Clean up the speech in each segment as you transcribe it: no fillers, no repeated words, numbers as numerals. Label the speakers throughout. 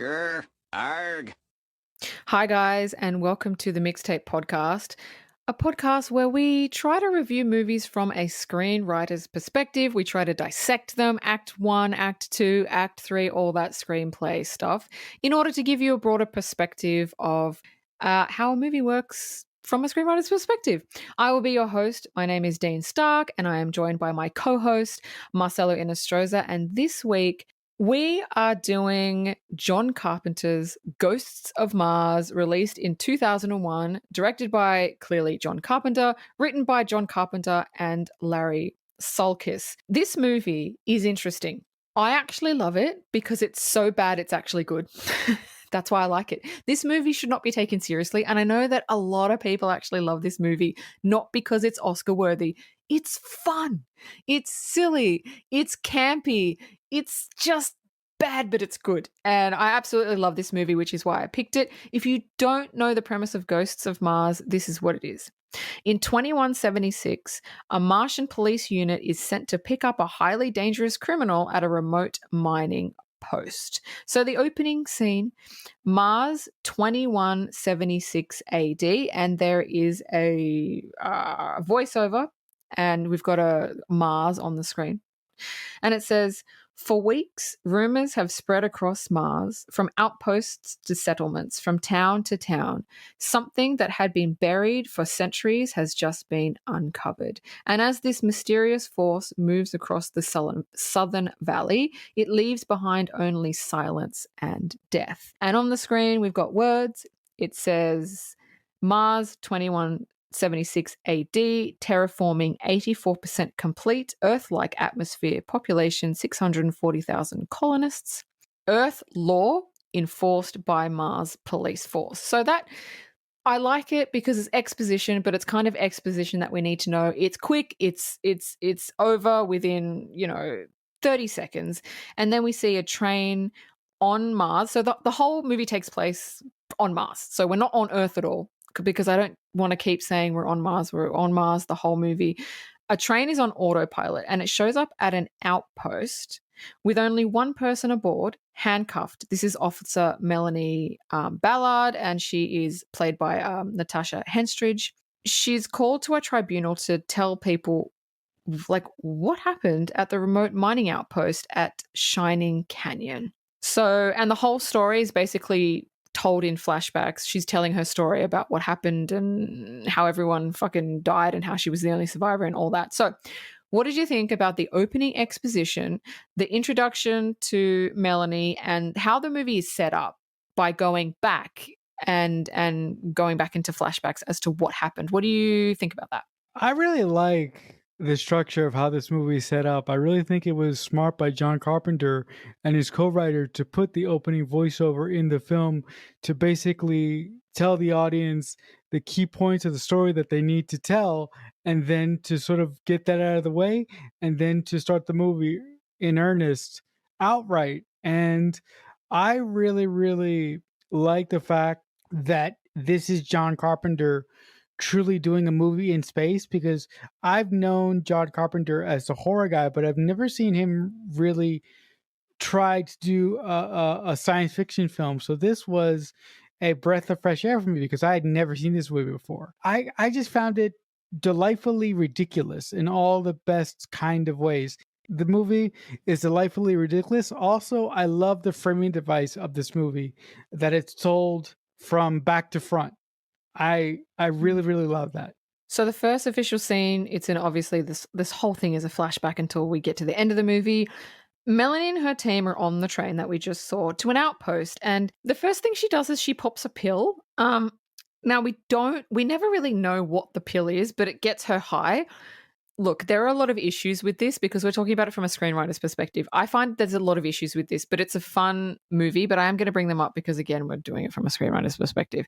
Speaker 1: Grr, arg.
Speaker 2: Hi, guys, and welcome to the Mixtape Podcast, a podcast where we try to review movies from a screenwriter's perspective. We try to dissect them, Act 1, Act 2, Act 3, all that screenplay stuff, in order to give you a broader perspective of how a movie works from a screenwriter's perspective. I will be your host. My name is Dean Stark, and I am joined by my co host, Marcelo Inostroza. And this week, we are doing John Carpenter's Ghosts of Mars, released in 2001, directed by clearly John Carpenter, written by John Carpenter and Larry Sulkis. This movie is interesting. I actually love it because it's so bad it's actually good. That's why I like it. This movie should not be taken seriously, and I know that a lot of people actually love this movie, not because it's Oscar worthy. It's fun. It's silly. It's campy. It's just bad, but it's good. And I absolutely love this movie, which is why I picked it. If you don't know the premise of Ghosts of Mars, this is what it is. In 2176, a Martian police unit is sent to pick up a highly dangerous criminal at a remote mining post. So the opening scene, Mars 2176 AD, and there is a voiceover, and we've got a Mars on the screen. And it says, for weeks, rumors have spread across Mars, from outposts to settlements, from town to town. Something that had been buried for centuries has just been uncovered. And as this mysterious force moves across the southern valley, it leaves behind only silence and death. And on the screen, we've got words. It says, Mars 2176 AD, terraforming 84% complete, Earth-like atmosphere, population 640,000 colonists, Earth law enforced by Mars police force. So that, I like it because it's exposition, but it's kind of exposition that we need to know. It's quick, it's over within, 30 seconds. And then we see a train on Mars. So the whole movie takes place on Mars. So we're not on Earth at all, because I don't want to keep saying we're on Mars the whole movie. A train is on autopilot and it shows up at an outpost with only one person aboard, handcuffed. This is Officer Melanie Ballard, and she is played by Natasha Henstridge. She's called to a tribunal to tell people what happened at the remote mining outpost at Shining Canyon. So, and the whole story is basically told in flashbacks. She's telling her story about what happened and how everyone fucking died and how she was the only survivor and all that. So, what did you think about the opening exposition, the introduction to Melanie, and how the movie is set up by going back and going back into flashbacks as to what happened? What do you think about that?
Speaker 3: I really like the structure of how this movie is set up. I really think it was smart by John Carpenter and his co-writer to put the opening voiceover in the film to basically tell the audience the key points of the story that they need to tell, and then to sort of get that out of the way, and then to start the movie in earnest outright. And I really, really like the fact that this is John Carpenter truly doing a movie in space, because I've known John Carpenter as a horror guy, but I've never seen him really try to do a science fiction film. So this was a breath of fresh air for me because I had never seen this movie before. I just found it delightfully ridiculous in all the best kind of ways. The movie is delightfully ridiculous. Also, I love the framing device of this movie, that it's told from back to front. I really, really love that.
Speaker 2: So the first official scene, it's in, obviously this whole thing is a flashback until we get to the end of the movie. Melanie and her team are on the train that we just saw to an outpost, and the first thing she does is she pops a pill. Now we never really know what the pill is, but it gets her high. Look, there are a lot of issues with this because we're talking about it from a screenwriter's perspective. I find there's a lot of issues with this, but it's a fun movie, but I am going to bring them up because, again, we're doing it from a screenwriter's perspective.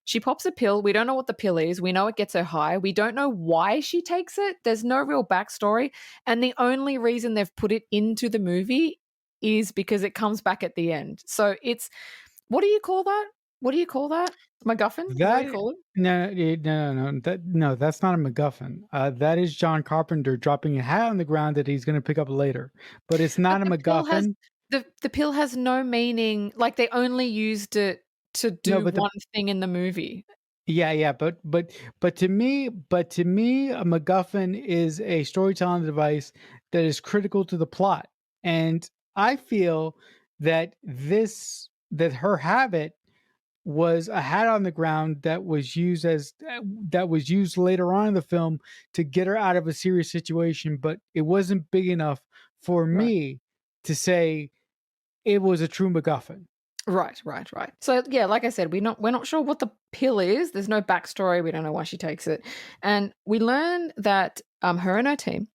Speaker 2: She pops a pill. We don't know what the pill is. We know it gets her high. We don't know why she takes it. There's no real backstory. And the only reason they've put it into the movie is because it comes back at the end. So it's, what do you call that? What do you call that? MacGuffin? Is that what you call it?
Speaker 3: No, that's not a MacGuffin. That is John Carpenter dropping a hat on the ground that he's going to pick up later. But it's not a MacGuffin.
Speaker 2: The pill has no meaning. Like, they only used it to
Speaker 3: No,
Speaker 2: do
Speaker 3: but the
Speaker 2: one thing in the movie.
Speaker 3: yeah, yeah, but to me, a MacGuffin is a storytelling device that is critical to the plot, and I feel that that her habit was a hat on the ground that was used that was used later on in the film to get her out of a serious situation, but it wasn't big enough for
Speaker 2: Right.
Speaker 3: me to say it was a true MacGuffin.
Speaker 2: Right, right, right. So yeah, like I said, we're not sure what the pill is. There's no backstory. We don't know why she takes it, and we learn that her and her team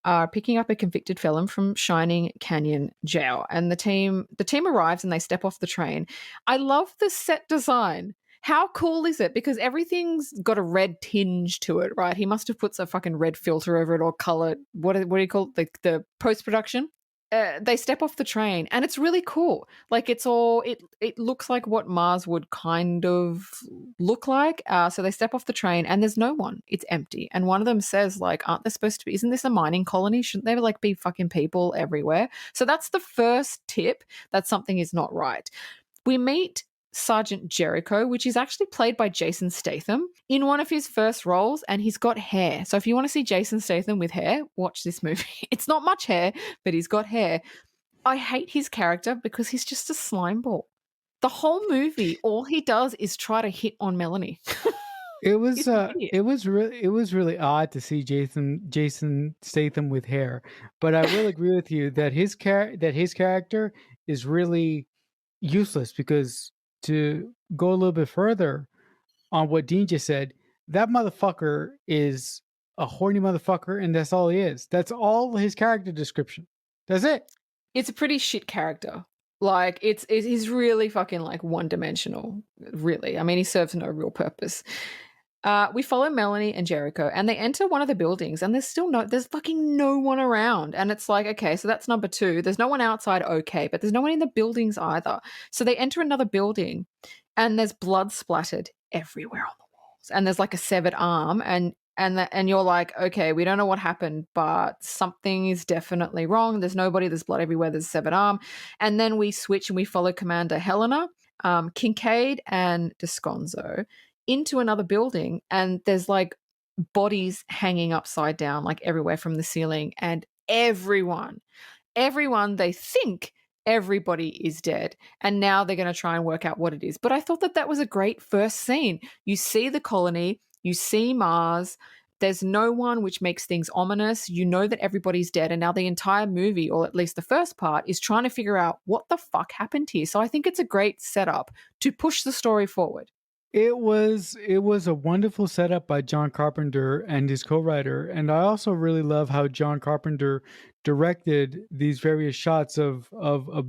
Speaker 2: are picking up a convicted felon from Shining Canyon Jail, and the team arrives and they step off the train. I love the set design. How cool is it? Because everything's got a red tinge to it, right? He must have put some fucking red filter over it or color. What do you call it? The post production? They step off the train and it's really cool. Like it looks like what Mars would kind of look like. So they step off the train and there's no one. It's empty. And one of them says like, "Aren't there supposed to be? Isn't this a mining colony? Shouldn't there like be fucking people everywhere?" So that's the first tip that something is not right. We meet Sergeant Jericho, which is actually played by Jason Statham in one of his first roles, and he's got hair. So if you want to see Jason Statham with hair, watch this movie. It's not much hair, but he's got hair. I hate his character because he's just a slime ball. The whole movie, all he does is try to hit on Melanie. He's an idiot.
Speaker 3: It was really odd to see Jason Statham with hair, but I will agree with you that his character is really useless because to go a little bit further on what Dean just said, that motherfucker is a horny motherfucker, and that's all he is. That's all his character description. That's it.
Speaker 2: It's a pretty shit character. Like he's really fucking like one dimensional. Really, I mean, he serves no real purpose. We follow Melanie and Jericho, and they enter one of the buildings, and there's fucking no one around. And it's like, okay, so that's number two. There's no one outside, okay, but there's no one in the buildings either. So they enter another building, and there's blood splattered everywhere on the walls, and there's like a severed arm, and you're like, okay, we don't know what happened, but something is definitely wrong. There's nobody, there's blood everywhere, there's a severed arm, and then we switch and we follow Commander Helena, Kincaid, and Desconzo into another building, and there's like bodies hanging upside down like everywhere from the ceiling, and everyone they think everybody is dead, and now they're going to try and work out what it is. But I thought that was a great first scene. You see the colony, you see Mars, there's no one, which makes things ominous. You know that everybody's dead, and now the entire movie, or at least the first part, is trying to figure out what the fuck happened here. So I think it's a great setup to push the story forward.
Speaker 3: It was a wonderful setup by John Carpenter and his co-writer, and I also really love how John Carpenter directed these various shots of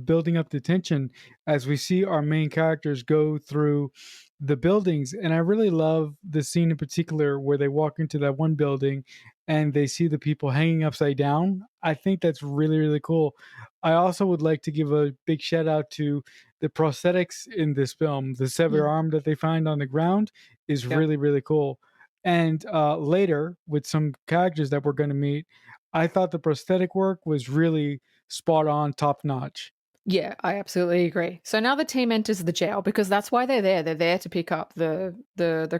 Speaker 3: building up the tension as we see our main characters go through the buildings. And I really love the scene in particular where they walk into that one building and they see the people hanging upside down. I think that's really, really cool. I also would like to give a big shout out to the prosthetics in this film. The severed
Speaker 2: Mm,
Speaker 3: arm that they find on the ground is
Speaker 2: yeah.
Speaker 3: really, really cool. And later, with some characters that we're going to meet, I thought the prosthetic work was really spot on, top notch.
Speaker 2: Yeah, I absolutely agree. So now the team enters the jail because that's why they're there. They're there to pick up the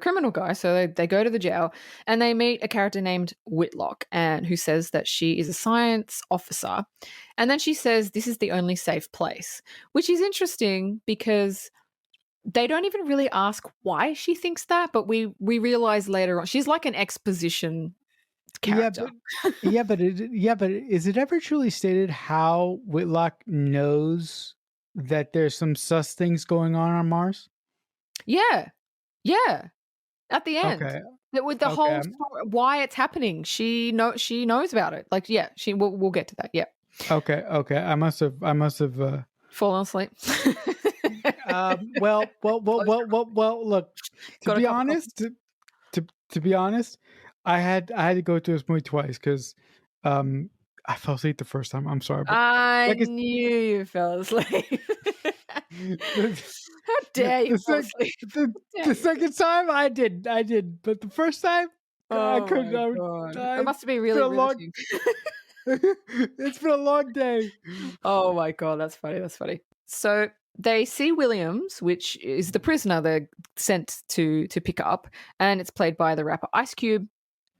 Speaker 2: criminal guy. So they go to the jail and they meet a character named Whitlock, and who says that she is a science officer. And then she says this is the only safe place, which is interesting because they don't even really ask why she thinks that, but we realize later on she's like an exposition
Speaker 3: Yeah,
Speaker 2: character.
Speaker 3: but yeah, but is it ever truly stated how Whitlock knows that there's some sus things going on Mars?
Speaker 2: Yeah. Yeah. At the end.
Speaker 3: Okay,
Speaker 2: That with the
Speaker 3: okay,
Speaker 2: whole story, why it's happening, she knows about it. Like, yeah, we'll get to that. Yeah.
Speaker 3: okay, okay. I must have.
Speaker 2: Fallen asleep. Close your
Speaker 3: Look, to
Speaker 2: got a
Speaker 3: be
Speaker 2: cup of coffee.
Speaker 3: honest, to be honest, I had to go to this movie twice because um, I fell asleep the first time. I'm sorry, but
Speaker 2: I
Speaker 3: second,
Speaker 2: knew you fell asleep.
Speaker 3: the,
Speaker 2: How dare you
Speaker 3: the,
Speaker 2: fall
Speaker 3: sec,
Speaker 2: asleep? How dare
Speaker 3: the
Speaker 2: you?
Speaker 3: second time I did, but the first time I
Speaker 2: Oh
Speaker 3: couldn't.
Speaker 2: my god. That
Speaker 3: I
Speaker 2: must be
Speaker 3: for
Speaker 2: really
Speaker 3: a long
Speaker 2: riveting.
Speaker 3: It's been a long day.
Speaker 2: Oh my god, that's funny. That's funny. So they see Williams, which is the prisoner they're sent to pick up, and it's played by the rapper Ice Cube.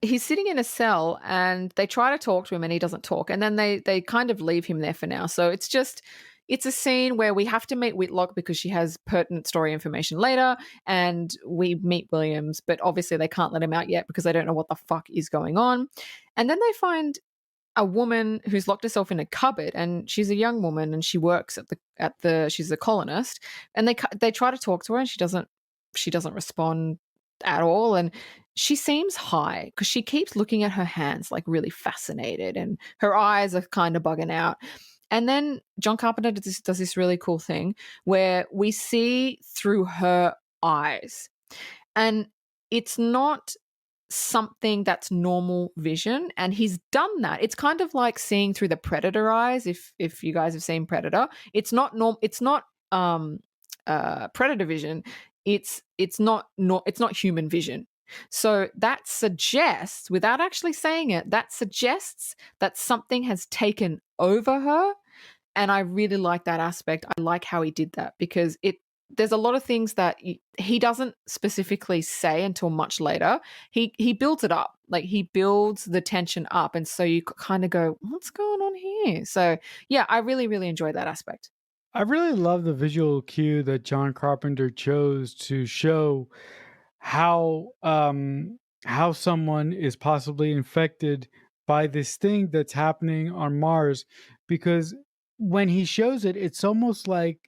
Speaker 2: He's sitting in a cell, and they try to talk to him, and he doesn't talk, and then they kind of leave him there for now. So it's a scene where we have to meet Whitlock because she has pertinent story information later, and we meet Williams, but obviously they can't let him out yet because they don't know what the fuck is going on. And then they find a woman who's locked herself in a cupboard, and she's a young woman, and she works at the she's a colonist, and they try to talk to her, and she doesn't respond at all, and she seems high because she keeps looking at her hands like really fascinated, and her eyes are kind of bugging out. And then John Carpenter does this really cool thing where we see through her eyes, and it's not something that's normal vision, and he's done that. It's kind of like seeing through the predator eyes. If you guys have seen Predator, it's not predator vision. It's not human vision. So that suggests, without actually saying it, that suggests that something has taken over her. And I really like that aspect. I like how he did that because there's a lot of things that he doesn't specifically say until much later. He builds it up, like he builds the tension up, and so you kind of go, "What's going on here?" So yeah, I really really enjoyed that aspect.
Speaker 3: I really love the visual cue that John Carpenter chose to show how someone is possibly infected by this thing that's happening on Mars, because when he shows it, it's almost like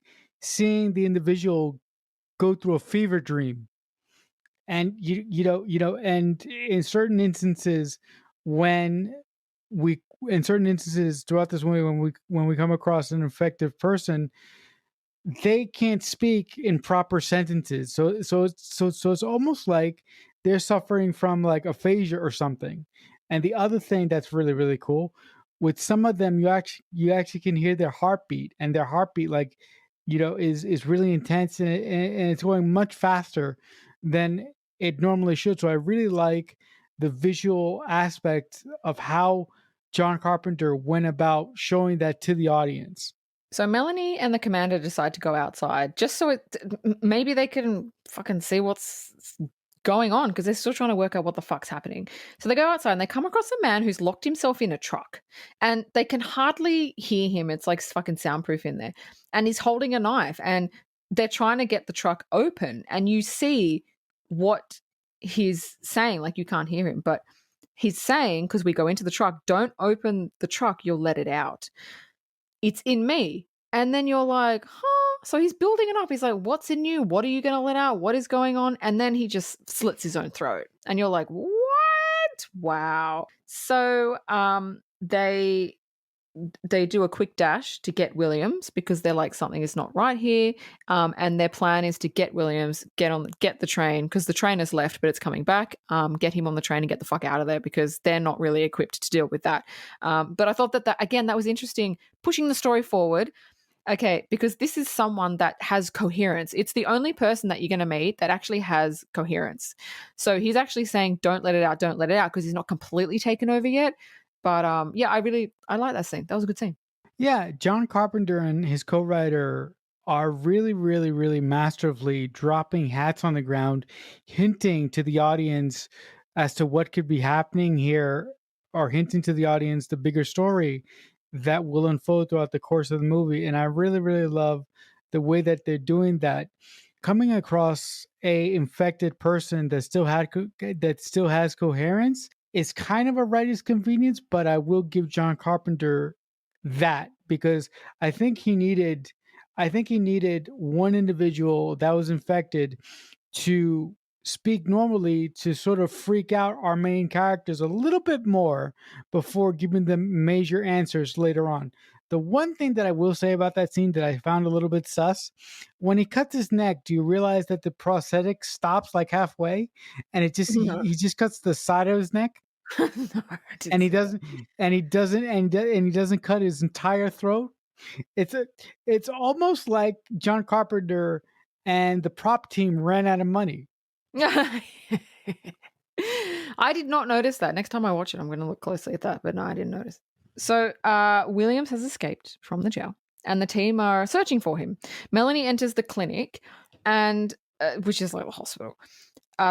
Speaker 3: seeing the individual go through a fever dream. And and in certain instances, when we in certain instances throughout this movie, when we come across an infected person, they can't speak in proper sentences. So it's almost like they're suffering from like aphasia or something. And the other thing that's really really cool, with some of them, you actually can hear their heartbeat, and their heartbeat like is really intense, and it's going much faster than it normally should. So I really like the visual aspect of how John Carpenter went about showing that to the audience.
Speaker 2: So Melanie and the commander decide to go outside just so maybe they can fucking see what's going on because they're still trying to work out what the fuck's happening. So they go outside and they come across a man who's locked himself in a truck, and they can hardly hear him. It's like fucking soundproof in there. And he's holding a knife, and they're trying to get the truck open, and you see what he's saying. Like you can't hear him, but he's saying, because we go into the truck, don't open the truck, you'll let it out. It's in me. And then you're like, huh? So he's building it up. He's like, what's in you? What are you going to let out? What is going on? And then he just slits his own throat. And you're like, what? Wow. So they do a quick dash to get Williams because they're like, something is not right here. And their plan is to get Williams, get the train, because the train has left, but it's coming back. Get him on the train and get the fuck out of there because they're not really equipped to deal with that. But I thought that again, that was interesting, pushing the story forward. Okay, because this is someone that has coherence. It's the only person that you're going to meet that actually has coherence. So he's actually saying, don't let it out, because he's not completely taken over yet. But yeah, I like that scene. That was a good scene.
Speaker 3: Yeah, John Carpenter and his co-writer are really, really, really masterfully dropping hats on the ground, hinting to the audience as to what could be happening here, or hinting to the audience the bigger story that will unfold throughout the course of the movie. And I really, really love the way that they're doing that. Coming across a infected person that still has coherence is kind of a writer's convenience, but I will give John Carpenter that, because I think he needed one individual that was infected to speak normally to sort of freak out our main characters a little bit more before giving them major answers later on. The one thing that I will say about that scene that I found a little bit sus, when he cuts his neck, do you realize that the prosthetic stops like halfway, and
Speaker 2: No,
Speaker 3: he just cuts the side of his neck,
Speaker 2: no, I didn't
Speaker 3: and he
Speaker 2: see that.
Speaker 3: doesn't and he doesn't cut his entire throat. It's almost like John Carpenter and the prop team ran out of money.
Speaker 2: I did not notice that. Next time I watch it, I'm going to look closely at that. But no, I didn't notice. So Williams has escaped from the jail, and the team are searching for him. Melanie enters the clinic, and which is like a hospital.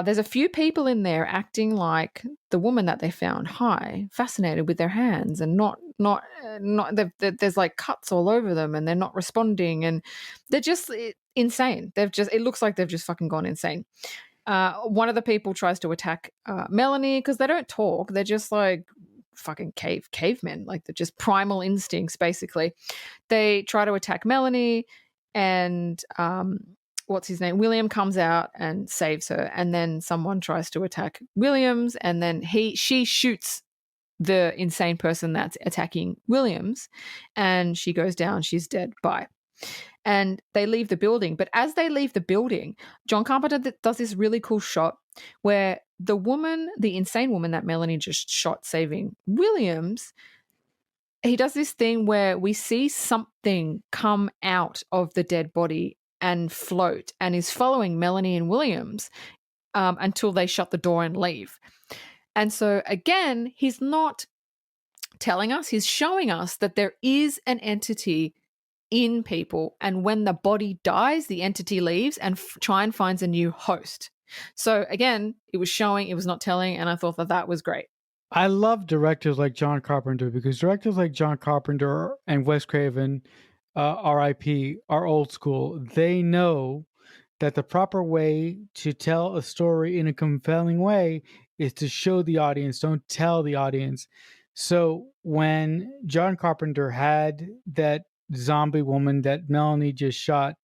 Speaker 2: There's a few people in there acting like the woman that they found high, fascinated with their hands, and not. There's like cuts all over them, and they're not responding, and they're just insane. It looks like they've just fucking gone insane. One of the people tries to attack Melanie because they don't talk. They're just like fucking cavemen, like they're just primal instincts, basically. They try to attack Melanie, and what's his name? William comes out and saves her, and then someone tries to attack Williams, and then she shoots the insane person that's attacking Williams, and she goes down. She's dead. Bye. And they leave the building. But as they leave the building, John Carpenter does this really cool shot where the woman, the insane woman that Melanie just shot saving Williams, he does this thing where we see something come out of the dead body and float and is following Melanie and Williams until they shut the door and leave. And so again, he's not telling us, he's showing us that there is an entity in people, and when the body dies, the entity leaves and try and finds a new host. So again, it was showing, it was not telling, and I thought that was great.
Speaker 3: I love directors like John Carpenter because directors like John Carpenter and Wes Craven, RIP, are old school. They know that the proper way to tell a story in a compelling way is to show the audience, don't tell the audience. So when John Carpenter had that zombie woman that Melanie just shot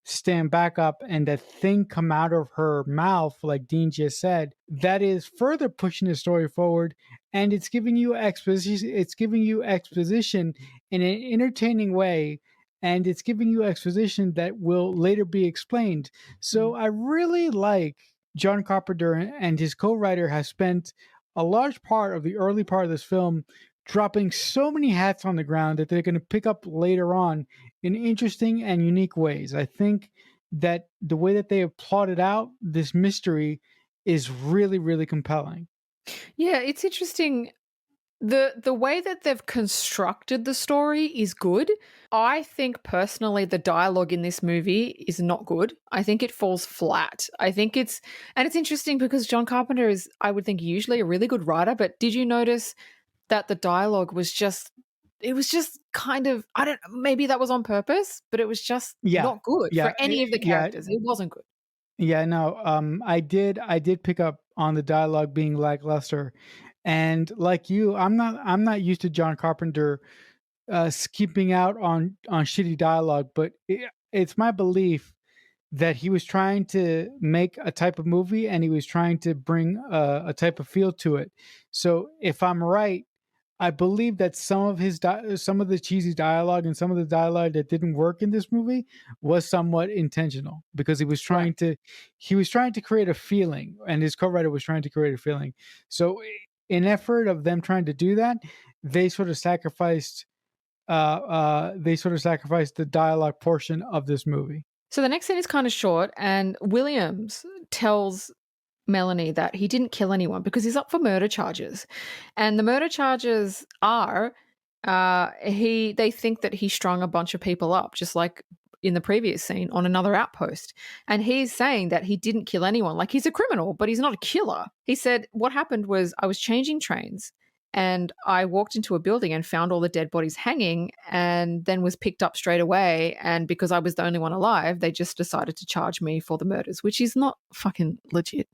Speaker 3: stand back up and that thing come out of her mouth, like Dean just said, that is further pushing the story forward, and it's giving you exposition. It's giving you exposition in an entertaining way, and it's giving you exposition that will later be explained. So I really like John Carpenter and his co-writer has spent a large part of the early part of this film dropping so many hats on the ground that they're going to pick up later on in interesting and unique ways. I think that the way that they have plotted out this mystery is really, really compelling.
Speaker 2: Yeah, it's interesting. The way that they've constructed the story is good. I think personally the dialogue in this movie is not good. I think it falls flat. And it's interesting because John Carpenter is, I would think, usually a really good writer, but did you notice that the dialogue was just, it was just kind of, I don't, maybe that was on purpose, but it was just
Speaker 3: Yeah,
Speaker 2: not good
Speaker 3: yeah,
Speaker 2: for any of the
Speaker 3: yeah,
Speaker 2: characters. It wasn't good.
Speaker 3: yeah. No, I did pick up on the dialogue being lackluster, and like you, I'm not used to John Carpenter skipping out on shitty dialogue, but it's my belief that he was trying to make a type of movie and he was trying to bring a type of feel to it. So if I'm right, I believe that some of the cheesy dialogue and some of the dialogue that didn't work in this movie was somewhat intentional because
Speaker 2: Right.
Speaker 3: he was trying to create a feeling, and his co-writer was trying to create a feeling. So in effort of them trying to do that, they sort of sacrificed the dialogue portion of this movie.
Speaker 2: So the next scene is kind of short, and Williams tells Melanie that he didn't kill anyone because he's up for murder charges. And the murder charges are they think that he strung a bunch of people up, just like in the previous scene on another outpost. And he's saying that he didn't kill anyone. Like he's a criminal, but he's not a killer. He said, what happened was I was changing trains and I walked into a building and found all the dead bodies hanging and then was picked up straight away. And because I was the only one alive, they just decided to charge me for the murders, which is not fucking legit.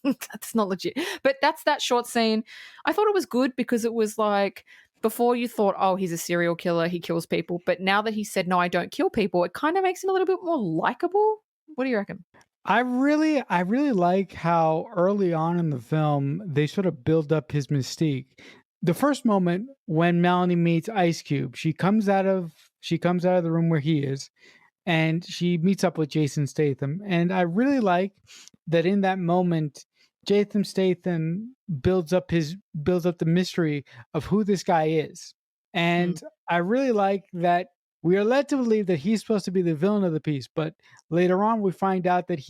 Speaker 2: That's not legit. But that's that short scene. I thought it was good because it was like, before you thought, oh, he's a serial killer, he kills people. But now that he said, no, I don't kill people, it kind of makes him a little bit more likable. What do you reckon?
Speaker 3: I really like how early on in the film they sort of build up his mystique. The first moment when Melanie meets Ice Cube, she comes out of the room where he is, and she meets up with Jason Statham. And I really like that in that moment, Jason Statham builds up the mystery of who this guy is.
Speaker 2: Mm.
Speaker 3: And I really like that we are led to believe that he's supposed to be the villain of the piece, but later on we find out that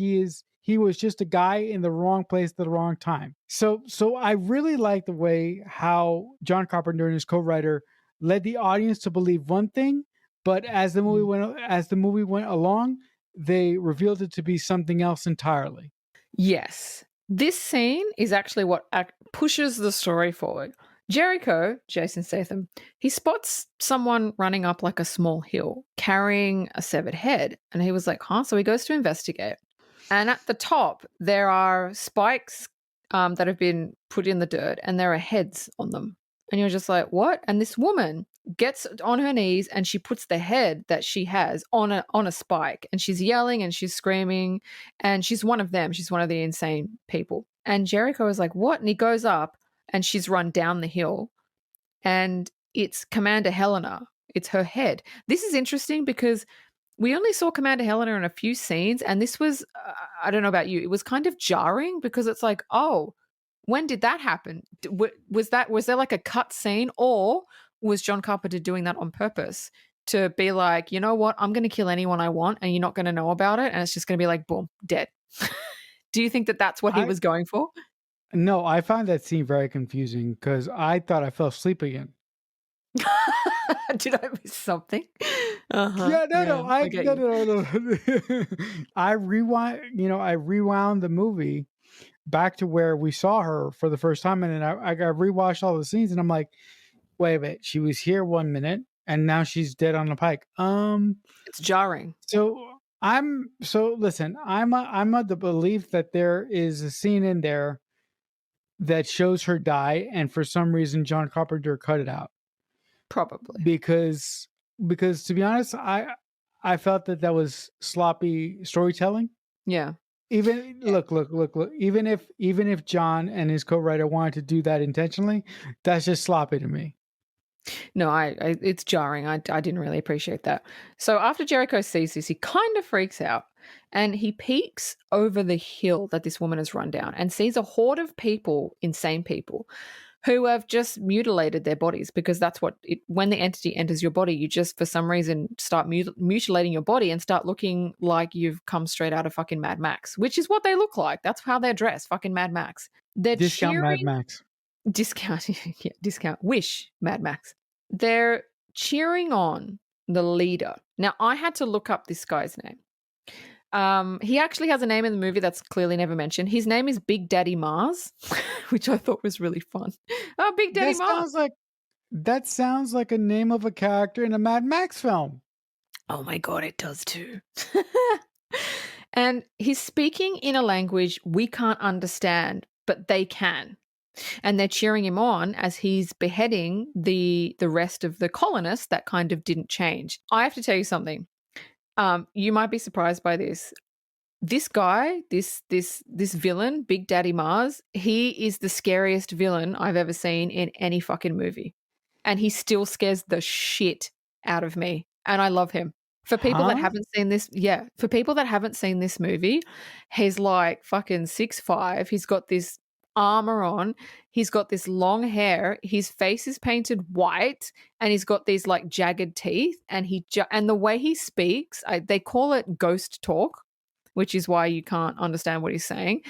Speaker 3: He was just a guy in the wrong place at the wrong time. So I really like the way how John Carpenter and his co-writer led the audience to believe one thing, but as the movie went along, they revealed it to be something else entirely.
Speaker 2: Yes. This scene is actually what pushes the story forward. Jericho, Jason Statham, he spots someone running up like a small hill carrying a severed head. And he was like, huh? So he goes to investigate. And at the top, there are spikes that have been put in the dirt and there are heads on them. And you're just like, what? And this woman gets on her knees and she puts the head that she has on a spike and she's yelling and she's screaming and she's one of them. She's one of the insane people. And Jericho is like, what? And he goes up and she's run down the hill and it's Commander Helena. It's her head. This is interesting because we only saw Commander Helena in a few scenes, and this was, I don't know about you, it was kind of jarring because it's like, oh, when did that happen? Was there like a cut scene, or was John Carpenter doing that on purpose to be like, you know what, I'm going to kill anyone I want and you're not going to know about it, and it's just going to be like, boom, dead. Do you think that that's what he
Speaker 3: I
Speaker 2: was going for?
Speaker 3: No, I found that scene very confusing because I thought I fell asleep again.
Speaker 2: Did I miss something? Uh-huh.
Speaker 3: Yeah, no,
Speaker 2: Yeah,
Speaker 3: no,
Speaker 2: I get you.
Speaker 3: no. I rewound the movie back to where we saw her for the first time, and then I rewatched all the scenes, and I'm like, wait a minute, she was here 1 minute, and now she's dead on the pike.
Speaker 2: It's jarring.
Speaker 3: So listen, I'm of the belief that there is a scene in there that shows her die, and for some reason John Carpenter cut it out
Speaker 2: Probably.
Speaker 3: because to be honest, I felt that that was sloppy storytelling.
Speaker 2: Yeah.
Speaker 3: Even
Speaker 2: Yeah.
Speaker 3: look. Even if John and his co-writer wanted to do that intentionally, that's just sloppy to me.
Speaker 2: No, it's jarring. I didn't really appreciate that. So after Jericho sees this, he kind of freaks out and he peeks over the hill that this woman has run down and sees a horde of people, insane people, who have just mutilated their bodies because that's what when the entity enters your body, you just for some reason start mutilating your body and start looking like you've come straight out of fucking Mad Max, which is what they look like. That's how they're dressed, fucking Mad Max. They're
Speaker 3: Discount Mad
Speaker 2: cheering.
Speaker 3: Max.
Speaker 2: Discount, yeah, discount. Wish Mad Max. They're cheering on the leader. Now, I had to look up this guy's name. He actually has a name in the movie that's clearly never mentioned. His name is Big Daddy Mars, which I thought was really fun. Oh, Big Daddy
Speaker 3: That
Speaker 2: Mars.
Speaker 3: sounds like a name of a character in a Mad Max film.
Speaker 2: Oh my God, it does too. And he's speaking in a language we can't understand, but they can. And they're cheering him on as he's beheading the rest of the colonists that kind of didn't change. I have to tell you something. You might be surprised by this. This guy, this villain, Big Daddy Mars, he is the scariest villain I've ever seen in any fucking movie. And he still scares the shit out of me. And I love him. For people that
Speaker 3: Huh?
Speaker 2: haven't seen this, yeah, for people that haven't seen this movie, he's like fucking 6'5". He's got this armor on. He's got this long hair. His face is painted white, and he's got these like jagged teeth. And and the way he speaks, they call it ghost talk, which is why you can't understand what he's saying.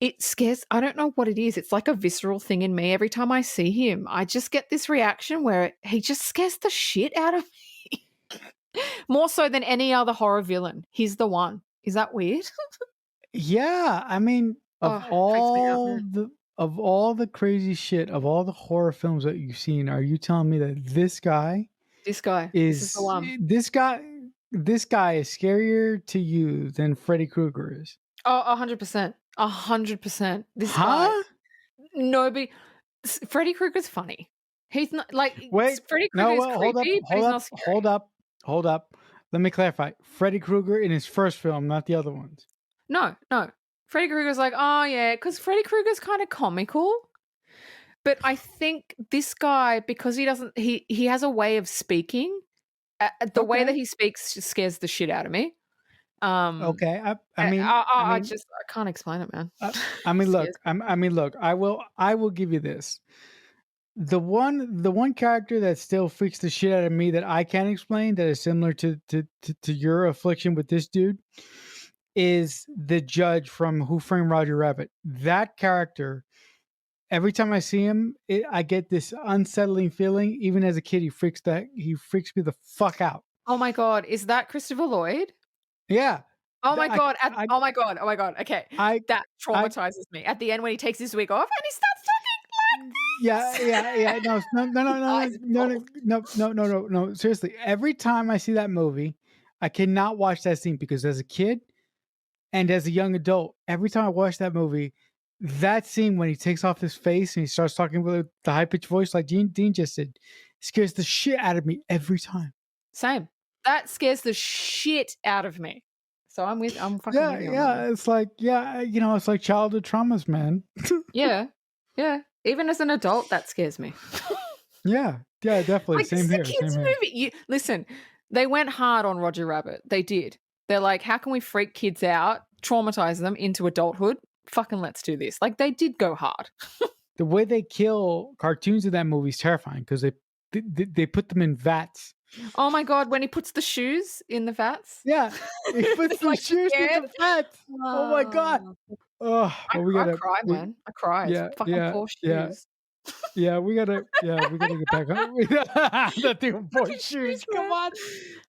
Speaker 2: It scares, I don't know what it is. It's like a visceral thing in me. Every time I see him, I just get this reaction where he just scares the shit out of me. More so than any other horror villain. He's the one. Is that weird?
Speaker 3: Yeah, I mean,
Speaker 2: Oh, it freaks me out, man.
Speaker 3: of all the crazy shit, of all the horror films that you've seen, are you telling me that this guy
Speaker 2: This guy. This is the
Speaker 3: is
Speaker 2: one.
Speaker 3: this guy is scarier to you than Freddy Krueger is?
Speaker 2: Oh, 100%. 100%. This guy.
Speaker 3: Huh?
Speaker 2: Nobody. Freddy Krueger's funny. He's not like
Speaker 3: Wait,
Speaker 2: Freddy
Speaker 3: no,
Speaker 2: Krueger is
Speaker 3: well,
Speaker 2: creepy, but he's not scary.
Speaker 3: hold up. Let me clarify. Freddy Krueger in his first film, not the other ones.
Speaker 2: No, no. Freddy Krueger's like, oh yeah, because Freddy Krueger's kind of comical. But I think this guy, because he has a way of speaking. The way that
Speaker 3: Okay.
Speaker 2: he speaks just scares the shit out of me. Um,
Speaker 3: Okay.
Speaker 2: I just I can't explain it, man.
Speaker 3: Uh,
Speaker 2: It scares me.
Speaker 3: look. I will give you this. The one character that still freaks the shit out of me that I can't explain that is similar to your affliction with this dude is the judge from Who Framed Roger Rabbit. That character, every time I see him, I get this unsettling feeling. Even as a kid, he freaks me the fuck out.
Speaker 2: Oh my god, is that Christopher Lloyd?
Speaker 3: Yeah.
Speaker 2: Oh
Speaker 3: Th-
Speaker 2: my god, oh my god, oh my god, okay.
Speaker 3: I,
Speaker 2: That
Speaker 3: I,
Speaker 2: traumatizes me. At the end when he takes his wig off and he starts talking
Speaker 3: yeah, yeah, yeah. No, no, no, no,
Speaker 2: like this! His
Speaker 3: no,
Speaker 2: eyes
Speaker 3: no,
Speaker 2: roll.
Speaker 3: no. Seriously, every time I see that movie, I cannot watch that scene because as a kid and as a young adult, every time I watch that movie, that scene when he takes off his face and he starts talking with the high pitched voice like Dean just did, scares the shit out of me every time.
Speaker 2: Same. That scares the shit out of me. So I'm fucking
Speaker 3: Yeah,
Speaker 2: with you on that
Speaker 3: yeah.
Speaker 2: one.
Speaker 3: It's like, yeah, it's like childhood traumas, man.
Speaker 2: Yeah. Yeah. Even as an adult, that scares me.
Speaker 3: Yeah, yeah, definitely.
Speaker 2: Like, this
Speaker 3: Same
Speaker 2: is a
Speaker 3: here,
Speaker 2: kids'
Speaker 3: same here.
Speaker 2: movie. Listen, they went hard on Roger Rabbit. They did. They're like, how can we freak kids out, traumatize them into adulthood? Fucking let's do this. Like, they did go hard.
Speaker 3: The way they kill cartoons in that movie is terrifying because they put them in vats.
Speaker 2: Oh my god, when he puts the shoes in the vats.
Speaker 3: Yeah, he puts
Speaker 2: They're
Speaker 3: the
Speaker 2: like
Speaker 3: shoes in
Speaker 2: scared.
Speaker 3: the vats. Oh my god.
Speaker 2: Oh,
Speaker 3: Oh, well, we
Speaker 2: I
Speaker 3: gotta.
Speaker 2: cried, man. I cried.
Speaker 3: Yeah,
Speaker 2: Fucking
Speaker 3: yeah,
Speaker 2: poor
Speaker 3: yeah,
Speaker 2: shoes.
Speaker 3: yeah. We gotta get back on. The thing for
Speaker 2: Fucking
Speaker 3: shoes.
Speaker 2: shoes,
Speaker 3: Come
Speaker 2: man.
Speaker 3: on.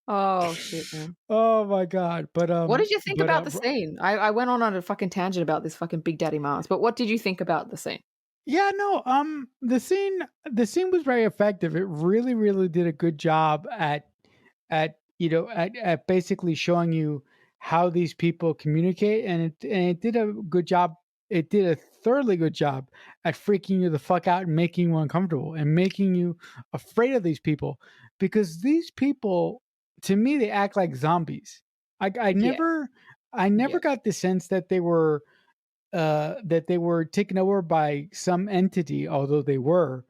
Speaker 2: Oh shit, man.
Speaker 3: Oh my god.
Speaker 2: What did you think
Speaker 3: But
Speaker 2: about the scene? I went on a fucking tangent about this fucking Big Daddy Mars, but what did you think about the scene?
Speaker 3: yeah, no. The scene was very effective. It really, really did a good job at basically showing you how these people communicate, and it did a good job. It did a thoroughly good job at freaking you the fuck out and making you uncomfortable and making you afraid of these people because these people, to me, they act like zombies. I
Speaker 2: Yeah,
Speaker 3: never
Speaker 2: yeah.
Speaker 3: got the sense that they were taken over by some entity, although they were.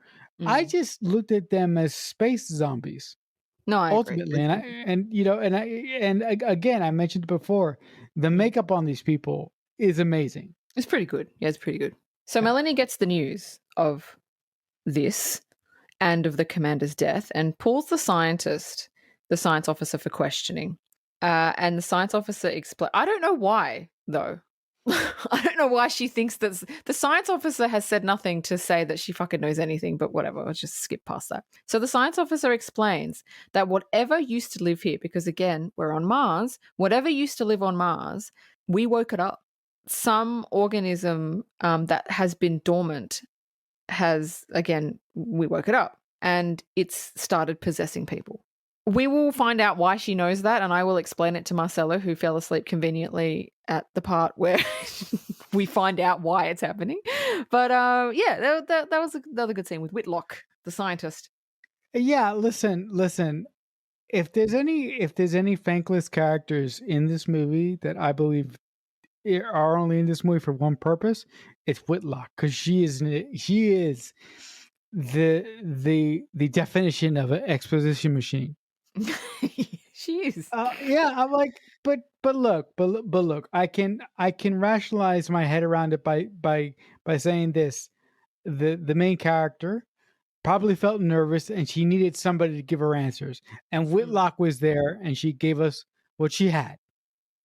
Speaker 3: I
Speaker 2: Mm.
Speaker 3: just looked at them as space zombies
Speaker 2: No, I agree.
Speaker 3: ultimately, again, I mentioned before, the
Speaker 2: Mm.
Speaker 3: makeup on these people is amazing.
Speaker 2: It's pretty good. Yeah, it's pretty good. So
Speaker 3: Yeah.
Speaker 2: Melanie gets the news of this and of the commander's death and pulls the science officer for questioning. And the science officer explains. I don't know why, though. I don't know why she thinks that the science officer has said nothing to say that she fucking knows anything, but whatever. Let's just skip past that. So the science officer explains that whatever used to live here, because again, we're on Mars, whatever used to live on Mars, we woke it up. Some organism that has been dormant has, again, we woke it up and it's started possessing people. We will find out why she knows that, and I will explain it to Marcella, who fell asleep conveniently at the part where we find out why it's happening. But yeah, that was another good scene with Whitlock, the scientist.
Speaker 3: Yeah, listen. If there's any thankless characters in this movie that I believe are only in this movie for one purpose, it's Whitlock because she is the definition of an exposition machine.
Speaker 2: She is.
Speaker 3: Yeah, I'm like, but look, I can rationalize my head around it by saying this: the main character probably felt nervous and she needed somebody to give her answers, and
Speaker 2: Mm.
Speaker 3: Whitlock was there and she gave us what she had.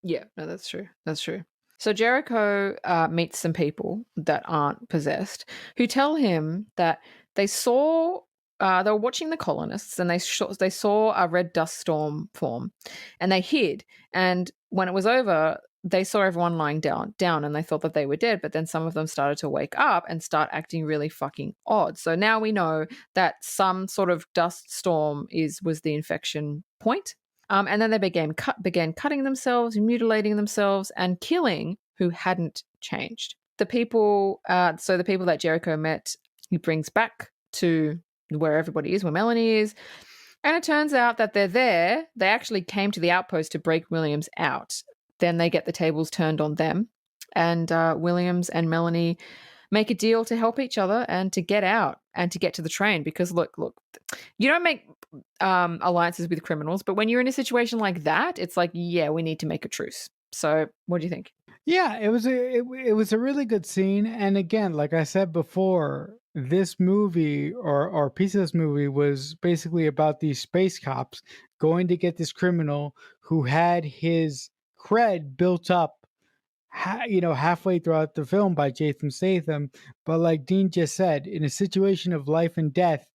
Speaker 2: Yeah, no, that's true. That's true. So Jericho meets some people that aren't possessed who tell him that they saw they were watching the colonists and they saw a red dust storm form, and they hid. And when it was over, they saw everyone lying down, and they thought that they were dead. But then some of them started to wake up and start acting really fucking odd. So now we know that some sort of dust storm was the infection point. And then they began cutting themselves, mutilating themselves, and killing who hadn't changed. The people that Jericho met, he brings back to where everybody is, where Melanie is. And it turns out that they're there. They actually came to the outpost to break Williams out. Then they get the tables turned on them. And Williams and Melanie make a deal to help each other and to get out and to get to the train. Because look, you don't make alliances with criminals, but when you're in a situation like that, it's like, yeah, we need to make a truce. So what do you think?
Speaker 3: Yeah, it was a really good scene, and again, like I said before, this movie or piece of this movie was basically about these space cops going to get this criminal who had his cred built up halfway throughout the film by Jason Statham. But like Dean just said, in a situation of life and death,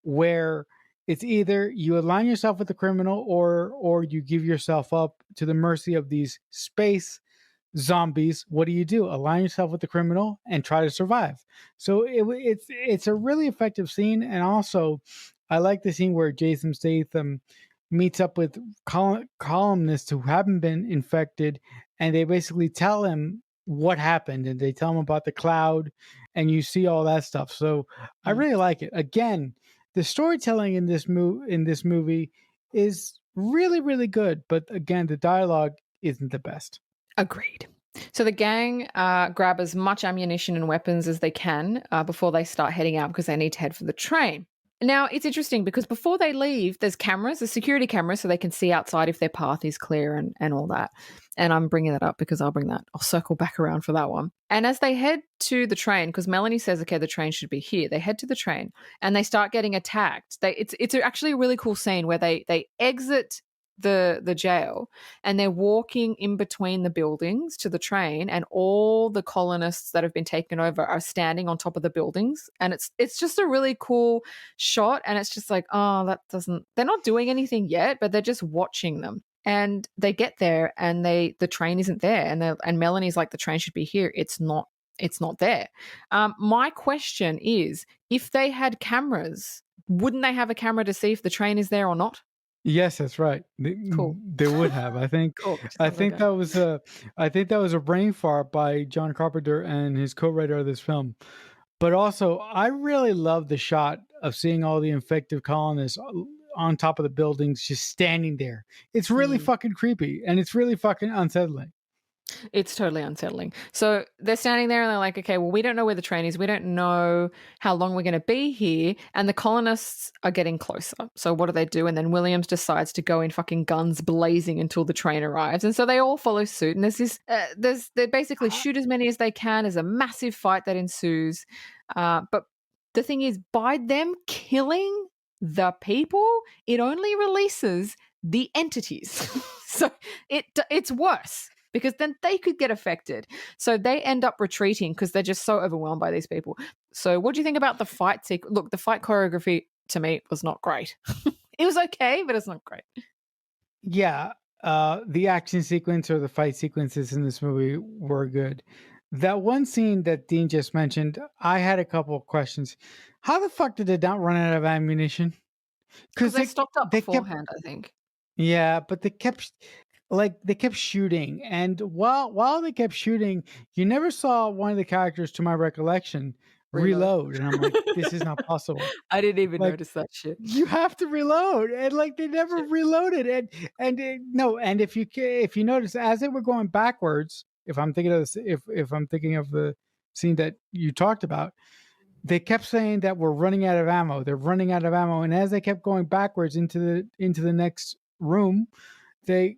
Speaker 3: where it's either you align yourself with the criminal or you give yourself up to the mercy of these space zombies. What do? Align yourself with the criminal and try to survive. So it's a really effective scene, and also I like the scene where Jason Statham meets up with columnists who haven't been infected, and they basically tell him what happened, and they tell him about the cloud, and you see all that stuff. So I
Speaker 2: Mm.
Speaker 3: really like it. Again, the storytelling in this movie is really really good, but again, the dialogue isn't the best.
Speaker 2: Agreed. So the gang grab as much ammunition and weapons as they can before they start heading out because they need to head for the train. Now, it's interesting because before they leave, there's cameras, there's security cameras, so they can see outside if their path is clear and all that. And I'm bringing that up because I'll circle back around for that one. And as they head to the train, because Melanie says, okay, the train should be here, they head to the train and they start getting attacked. It's actually a really cool scene where they exit the jail and they're walking in between the buildings to the train, and all the colonists that have been taken over are standing on top of the buildings, and it's just a really cool shot. And it's just like, oh, they're not doing anything yet, but they're just watching them. And they get there and the train isn't there, and Melanie's like, the train should be here. It's not there. My question is, if they had cameras, wouldn't they have a camera to see if the train is there or not?
Speaker 3: Yes, that's right.
Speaker 2: Cool.
Speaker 3: They would have. I think.
Speaker 2: Cool.
Speaker 3: I think that was a. I think that was a brain fart by John Carpenter and his co-writer of this film. But also, I really love the shot of seeing all the infected colonists on top of the buildings, just standing there. It's really fucking creepy, and it's really fucking unsettling.
Speaker 2: It's totally unsettling. So they're standing there and they're like, okay, well, we don't know where the train is. We don't know how long we're going to be here. And the colonists are getting closer. So what do? And then Williams decides to go in fucking guns blazing until the train arrives. And so they all follow suit. And they basically shoot as many as they can. There's a massive fight that ensues. But the thing is, by them killing the people, it only releases the entities. So it's worse, because then they could get affected. So they end up retreating because they're just so overwhelmed by these people. So what do you think about the fight sequence? Look, the fight choreography to me was not great. It was okay, but it's not great.
Speaker 3: Yeah, the action sequence or the fight sequences in this movie were good. That one scene that Dean just mentioned, I had a couple of questions. How the fuck did they not run out of ammunition?
Speaker 2: Because they stocked up
Speaker 3: they kept,
Speaker 2: beforehand, I think.
Speaker 3: yeah, but they kept shooting, and while they kept shooting, you never saw one of the characters, to my recollection, reload. And I'm like, this is not possible.
Speaker 2: I didn't even
Speaker 3: Like,
Speaker 2: notice that shit.
Speaker 3: you have to reload, and like they never reloaded. And if you notice, as they were going backwards, if I'm thinking of this, if I'm thinking of the scene that you talked about, they kept saying that we're running out of ammo. They're running out of ammo, and as they kept going backwards into the next room, other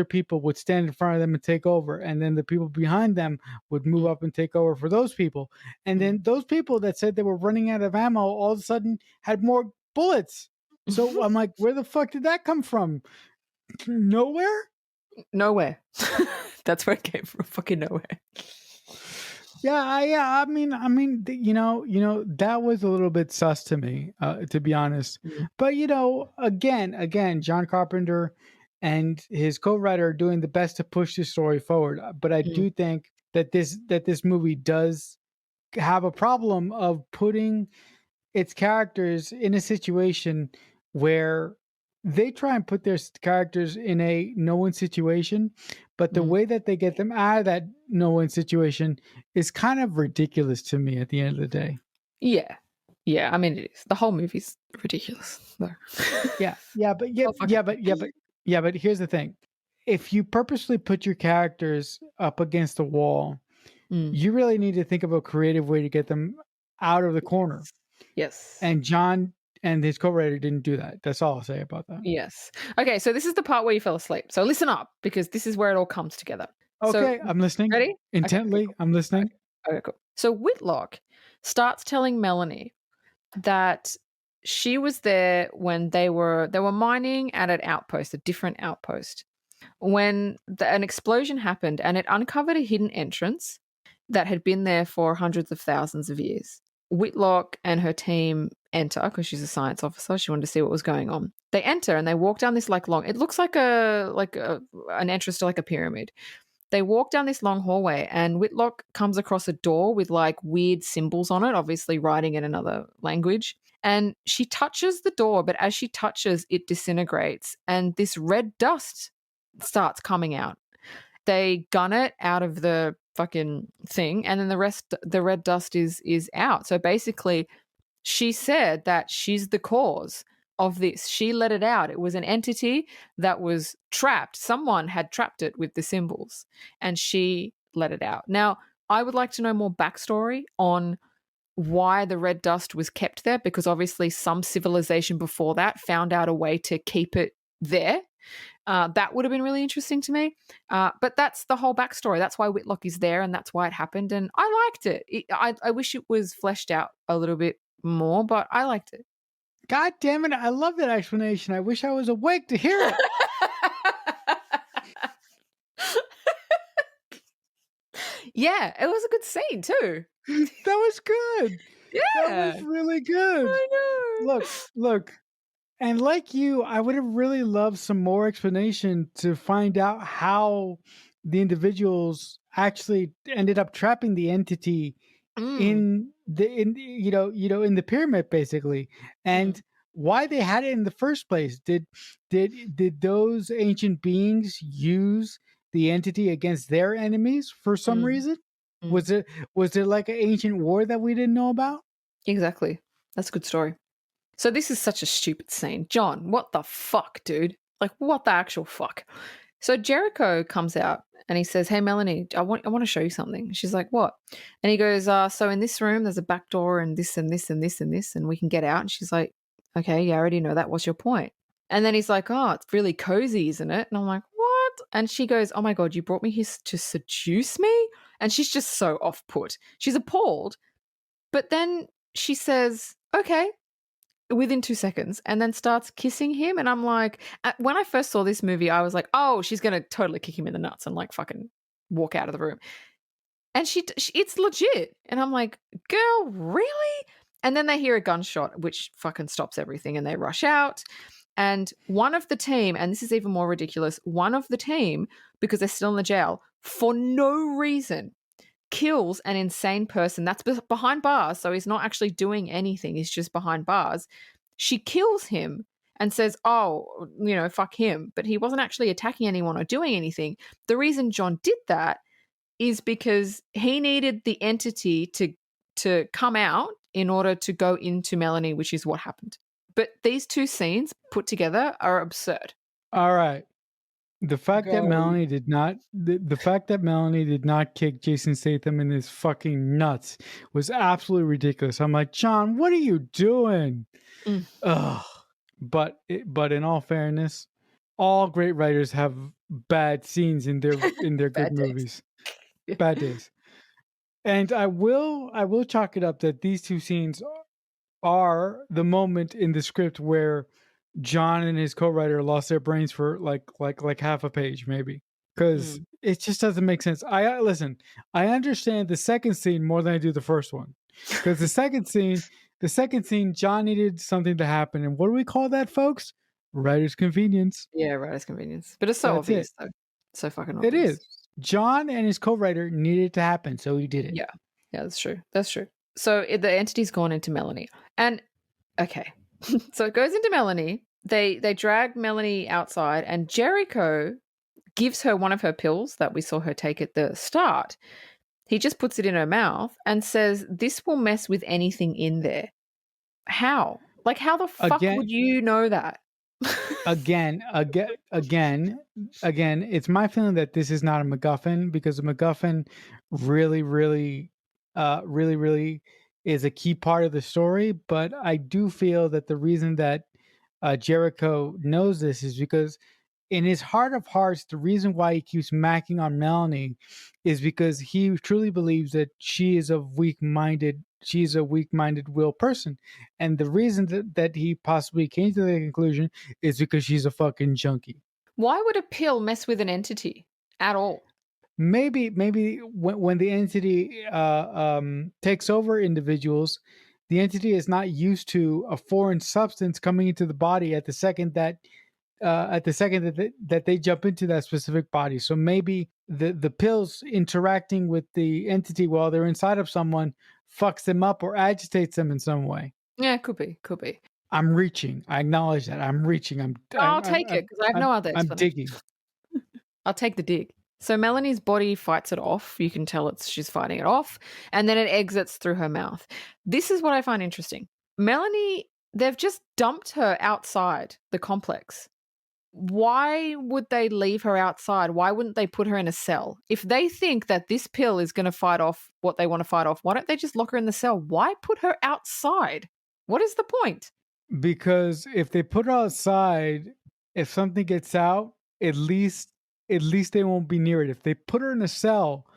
Speaker 3: people would stand in front of them and take over, and then the people behind them would move up and take over for those people, and then those people that said they were running out of ammo all of a sudden had more bullets. So I'm like, where the fuck did that come from? Nowhere.
Speaker 2: That's where it came from. Fucking nowhere.
Speaker 3: Yeah. I mean, that was a little bit sus to me, to be honest. But again, John Carpenter and his co-writer are doing the best to push the story forward. But I do think that this movie does have a problem of putting its characters in a situation where they try and put their characters in a no-win situation, but the way that they get them out of that no-win situation is kind of ridiculous to me at the end of the day.
Speaker 2: Yeah. I mean, it is. The whole movie's ridiculous. No.
Speaker 3: But here's the thing: if you purposely put your characters up against the wall, you really need to think of a creative way to get them out of the corner.
Speaker 2: Yes.
Speaker 3: And John and his co-writer didn't do that. That's all I'll say about that.
Speaker 2: Yes. Okay, so this is the part where you fell asleep. So listen up, because this is where it all comes together.
Speaker 3: Okay,
Speaker 2: so,
Speaker 3: I'm listening.
Speaker 2: Ready?
Speaker 3: Intently, okay, cool. I'm listening.
Speaker 2: Okay, cool. So Whitlock starts telling Melanie that she was there when they were mining at an outpost, a different outpost. when an explosion happened and it uncovered a hidden entrance that had been there for hundreds of thousands of years. Whitlock and her team enter because she's a science officer. She wanted to see what was going on. They enter and they walk down this like long. It looks like an entrance to like a pyramid. They walk down this long hallway, and Whitlock comes across a door with like weird symbols on it, obviously writing in another language. And she touches the door, but as she touches, it disintegrates, and this red dust starts coming out. They gun it out of the fucking thing, and then the red dust is out. So basically, she said that she's the cause of this. She let it out. It was an entity that was trapped. Someone had trapped it with the symbols, and she let it out. Now, I would like to know more backstory on why the red dust was kept there, because obviously some civilization before that found out a way to keep it there. That would have been really interesting to me. But that's the whole backstory. That's why Whitlock is there, and that's why it happened. And I liked it. I wish it was fleshed out a little bit more, but I liked it.
Speaker 3: God damn it. I love that explanation. I wish I was awake to hear it.
Speaker 2: Yeah, it was a good scene too.
Speaker 3: That was good.
Speaker 2: Yeah.
Speaker 3: That was really good.
Speaker 2: I know.
Speaker 3: Look. And like you, I would have really loved some more explanation to find out how the individuals actually ended up trapping the entity in the pyramid, basically, and why they had it in the first place. Did those ancient beings use the entity against their enemies for some reason?
Speaker 2: Mm.
Speaker 3: Was it like an ancient war that we didn't know about?
Speaker 2: Exactly. That's a good story. So this is such a stupid scene. John, what the fuck, dude? Like, what the actual fuck? So Jericho comes out and he says, "Hey, Melanie, I want to show you something." She's like, "What?" And he goes, "So in this room, there's a back door and this and this and this and this, and we can get out." And she's like, "Okay, yeah, I already know that. What's your point?" And then he's like, "Oh, it's really cozy, isn't it?" And I'm like, "What?" And she goes, "Oh my God, you brought me here to seduce me?" And she's just so off put. She's appalled. But then she says, "Okay," within 2 seconds, and then starts kissing him. And I'm like, when I first saw this movie, I was like, oh, she's going to totally kick him in the nuts and like fucking walk out of the room. And she it's legit. And I'm like, girl, really? And then they hear a gunshot, which fucking stops everything, and they rush out. And one of the team, and this is even more ridiculous, one of the team, because they're still in the jail, for no reason, kills an insane person that's behind bars. So he's not actually doing anything. He's just behind bars. She kills him and says, oh, fuck him. But he wasn't actually attacking anyone or doing anything. The reason John did that is because he needed the entity to come out in order to go into Melanie, which is what happened. But these two scenes put together are absurd.
Speaker 3: All right. The fact that Melanie did not kick Jason Statham in his fucking nuts was absolutely ridiculous. I'm like, John, what are you doing? Ugh. But in all fairness, all great writers have bad scenes in their good movies.
Speaker 2: Yeah.
Speaker 3: Bad days. And I will chalk it up that these two scenes are the moment in the script where John and his co-writer lost their brains for like half a page, maybe, because it just doesn't make sense. I understand the second scene more than I do the first one, because the second scene, John needed something to happen, and what do we call that, folks? Writer's convenience.
Speaker 2: Yeah, writer's convenience. But it's so
Speaker 3: That's
Speaker 2: obvious, though. So fucking obvious.
Speaker 3: It is. John and his co-writer needed it to happen, so he did it.
Speaker 2: Yeah, that's true. That's true. So the entity's gone into Melanie, and okay, so it goes into Melanie. They drag Melanie outside, and Jericho gives her one of her pills that we saw her take at the start. He just puts it in her mouth and says, "This will mess with anything in there." How? Like, how the fuck would you know that?
Speaker 3: again, it's my feeling that this is not a MacGuffin, because a MacGuffin really is a key part of the story. But I do feel that the reason that Jericho knows this is because in his heart of hearts, the reason why he keeps macking on Melanie is because he truly believes that she is a weak-minded will person. And the reason that he possibly came to the conclusion is because she's a fucking junkie.
Speaker 2: Why would a pill mess with an entity at all?
Speaker 3: Maybe when the entity takes over individuals, the entity is not used to a foreign substance coming into the body at the second that they jump into that specific body. So maybe the pills interacting with the entity while they're inside of someone fucks them up or agitates them in some way.
Speaker 2: Yeah, could be, could be.
Speaker 3: I'm reaching. I acknowledge that. I'm reaching.
Speaker 2: I'll take it because I have no other
Speaker 3: I'm
Speaker 2: explanation.
Speaker 3: digging.
Speaker 2: I'll take the dig. So Melanie's body fights it off. You can tell she's fighting it off, and then it exits through her mouth. This is what I find interesting. Melanie, they've just dumped her outside the complex. Why would they leave her outside? Why wouldn't they put her in a cell? If they think that this pill is going to fight off what they want to fight off, why don't they just lock her in the cell? Why put her outside? What is the point?
Speaker 3: Because if they put her outside, if something gets out, at least they won't be near it. If they put her in a cell,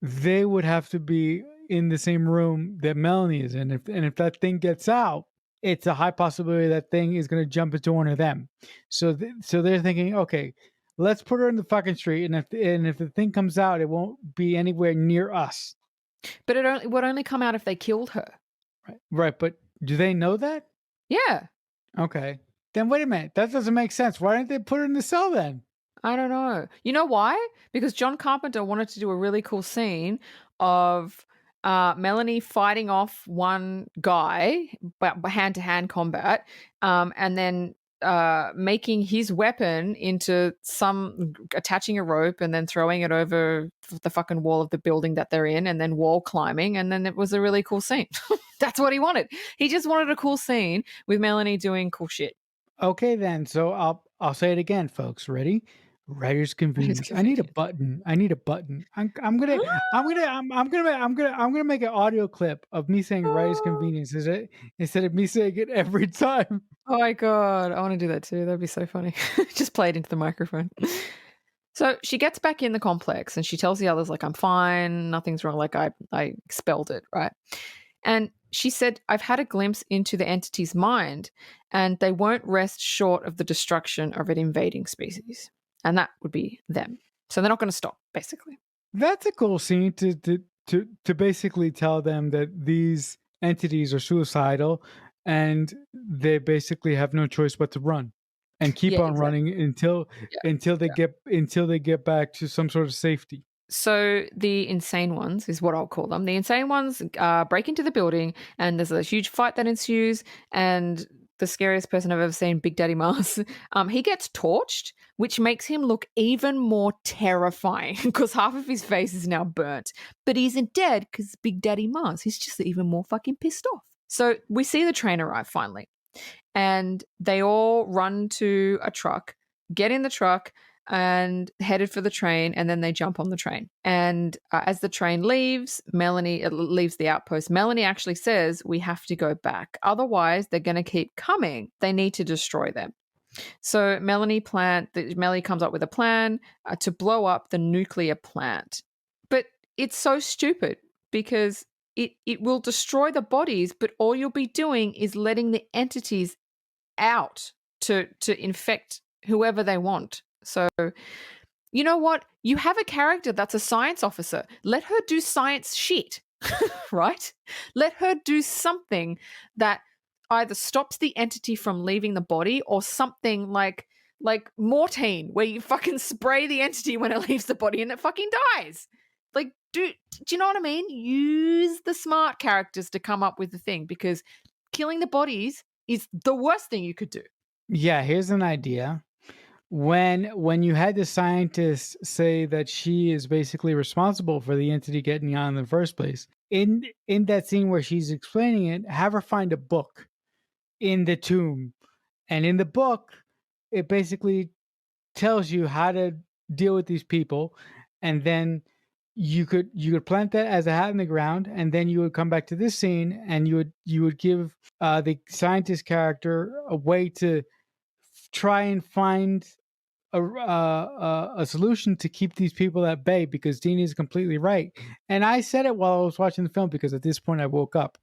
Speaker 3: they would have to be in the same room that Melanie is in. If that thing gets out, it's a high possibility that thing is going to jump into one of them. So so they're thinking, okay, let's put her in the fucking street, and if the thing comes out, it won't be anywhere near us.
Speaker 2: But it would only come out if they killed her.
Speaker 3: Right. Right. But do they know that?
Speaker 2: Yeah.
Speaker 3: Okay. Then wait a minute. That doesn't make sense. Why didn't they put her in the cell then?
Speaker 2: I don't know. You know why? Because John Carpenter wanted to do a really cool scene of Melanie fighting off one guy, but hand-to-hand combat, and then making his weapon into attaching a rope and then throwing it over the fucking wall of the building that they're in, and then wall climbing, and then it was a really cool scene. That's what he wanted. He just wanted a cool scene with Melanie doing cool shit.
Speaker 3: Okay, then. So I'll say it again, folks. Ready? Writer's convenience. I need a button. I need a button. I'm gonna make an audio clip of me saying writer's convenience instead of me saying it every time.
Speaker 2: Oh my god, I want to do that too. That'd be so funny. Just play it into the microphone. So she gets back in the complex and she tells the others, like, I'm fine, nothing's wrong, like I expelled it, right? And she said, I've had a glimpse into the entity's mind, and they won't rest short of the destruction of an invading species. And that would be them. So they're not going to stop, basically.
Speaker 3: That's a cool scene to basically tell them that these entities are suicidal and they basically have no choice but to run and keep
Speaker 2: Yeah,
Speaker 3: on
Speaker 2: exactly.
Speaker 3: running until they get back to some sort of safety.
Speaker 2: So the insane ones is what I'll call them. The insane ones break into the building, and there's a huge fight that ensues. And the scariest person I've ever seen, Big Daddy Mars, he gets torched, which makes him look even more terrifying because half of his face is now burnt. But he isn't dead because Big Daddy Mars. He's just even more fucking pissed off. So we see the train arrive finally, and they all run to a truck, get in the truck, and headed for the train, and then they jump on the train. And as the train leaves, Melanie leaves the outpost. Melanie actually says, we have to go back. Otherwise, they're going to keep coming. They need to destroy them. So Melanie comes up with a plan to blow up the nuclear plant. But it's so stupid because it will destroy the bodies, but all you'll be doing is letting the entities out to infect whoever they want. So, you know what? You have a character that's a science officer. Let her do science shit, right? Let her do something that either stops the entity from leaving the body or something like morphine, where you fucking spray the entity when it leaves the body and it fucking dies. Like, do you know what I mean? Use the smart characters to come up with the thing, because killing the bodies is the worst thing you could do.
Speaker 3: Yeah, here's an idea. When you had the scientist say that she is basically responsible for the entity getting on in the first place, in that scene where she's explaining it, have her find a book in the tomb, and in the book, it basically tells you how to deal with these people, and then you could plant that as a hat in the ground, and then you would come back to this scene, and you would give the scientist character a way to try and find a solution to keep these people at bay, because Deanie is completely right. And I said it while I was watching the film because at this point I woke up.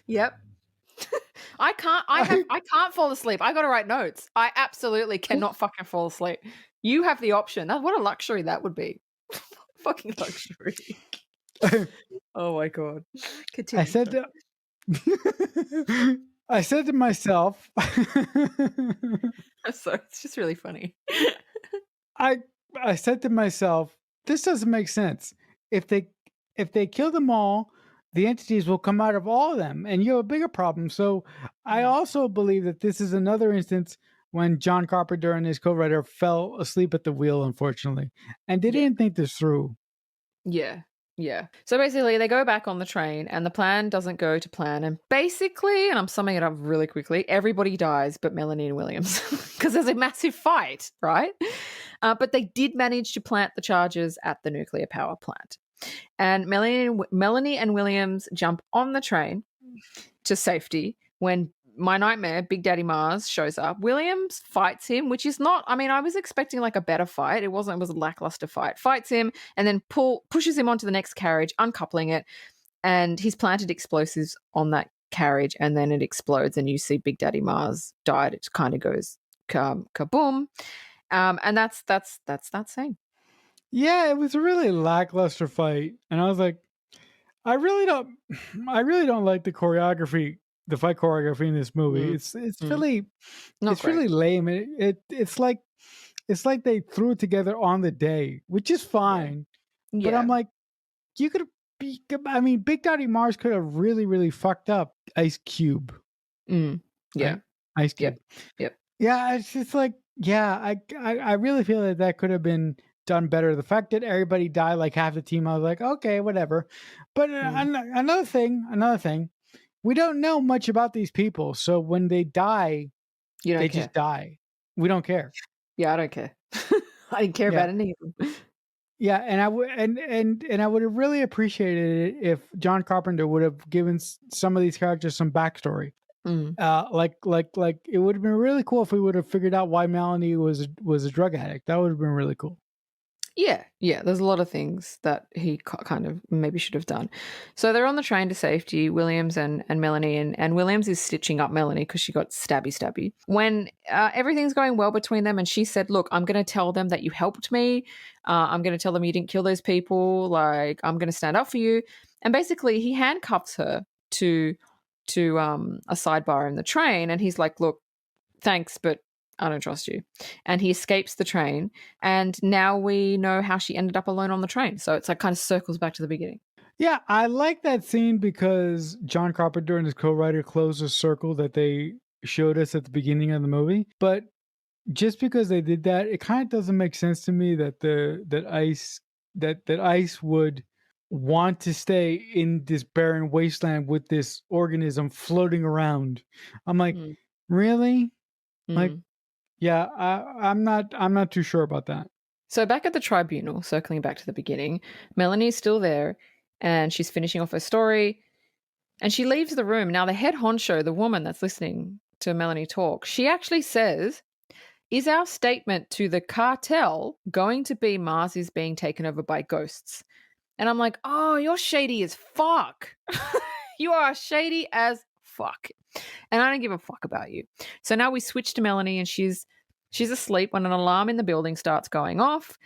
Speaker 2: Yep. I can't. I can't fall asleep. I got to write notes. I absolutely cannot fucking fall asleep. You have the option. What a luxury that would be. Fucking luxury. Oh my god.
Speaker 3: I
Speaker 2: Continue.
Speaker 3: said to, I said to myself,
Speaker 2: So it's just really funny.
Speaker 3: I I said to myself, this doesn't make sense. If they kill them all, the entities will come out of all of them, and you have a bigger problem. So I also believe that this is another instance when John Carpenter and his co-writer fell asleep at the wheel, unfortunately, and they
Speaker 2: Yeah.
Speaker 3: didn't think this through.
Speaker 2: Yeah. Yeah. So basically, they go back on the train, and the plan doesn't go to plan. And basically, and I'm summing it up really quickly, everybody dies but Melanie and Williams because there's a massive fight, right? But they did manage to plant the charges at the nuclear power plant. And Melanie and Williams jump on the train to safety when my nightmare, Big Daddy Mars, shows up. Williams fights him, which is not, I mean, I was expecting like a better fight. It wasn't, it was a lackluster fight. Fights him and then pushes him onto the next carriage, uncoupling it. And he's planted explosives on that carriage and then it explodes. And you see Big Daddy Mars died. It kind of goes kaboom. And that's that scene.
Speaker 3: Yeah, it was a really lackluster fight, and I was like, I really don't, I really don't like the fight choreography in this movie.
Speaker 2: Mm,
Speaker 3: It's
Speaker 2: mm.
Speaker 3: really,
Speaker 2: Not
Speaker 3: it's
Speaker 2: great.
Speaker 3: really lame. It's like they threw it together on the day, which is
Speaker 2: Yeah.
Speaker 3: fine. But
Speaker 2: Yeah.
Speaker 3: I'm like, you could I mean, Big Daddy Mars could have really, really fucked up Ice Cube,
Speaker 2: Mm. Yeah.
Speaker 3: right? Ice
Speaker 2: Yep.
Speaker 3: Cube.
Speaker 2: Yep.
Speaker 3: Yeah, it's just like, yeah, I really feel that that could have been done better. The fact that everybody died, like half the team, I was like, okay, whatever. But
Speaker 2: Mm.
Speaker 3: another thing, we don't know much about these people, so when they die,
Speaker 2: You
Speaker 3: they
Speaker 2: don't
Speaker 3: just
Speaker 2: care.
Speaker 3: die. We don't care.
Speaker 2: Yeah, I don't care. I didn't care
Speaker 3: Yeah,
Speaker 2: about any of them.
Speaker 3: yeah, and I would and I would have really appreciated it if John Carpenter would have given some of these characters some backstory.
Speaker 2: Mm.
Speaker 3: Like it would have been really cool if we would have figured out why Melanie was a drug addict. That would have been really cool.
Speaker 2: Yeah, yeah. There's a lot of things that he kind of maybe should have done. So they're on the train to safety, Williams and Melanie, and Williams is stitching up Melanie because she got stabby. When everything's going well between them, and she said, "Look, I'm going to tell them that you helped me. I'm going to tell them you didn't kill those people. Like, I'm going to stand up for you." And basically, he handcuffs her to a sidebar in the train, and he's like, "Look, thanks, but I don't trust you." And he escapes the train. And now we know how she ended up alone on the train. So it's like kind of circles back to the beginning.
Speaker 3: Yeah, I like that scene because John Carpenter and his co-writer closed a circle that they showed us at the beginning of the movie. But just because they did that, it kind of doesn't make sense to me that that Ice would want to stay in this barren wasteland with this organism floating around. I'm like,
Speaker 2: Mm,
Speaker 3: really? Like,
Speaker 2: mm.
Speaker 3: yeah, I'm not too sure about that.
Speaker 2: So back at the tribunal, circling back to the beginning, Melanie's still there and she's finishing off her story and she leaves the room. Now, the head honcho, the woman that's listening to Melanie talk, she actually says, "Is our statement to the cartel going to be Mars is being taken over by ghosts?" And I'm like, "Oh, you're shady as fuck. You are shady as fuck. And I don't give a fuck about you." So now we switch to Melanie and she's asleep when an alarm in the building starts going off.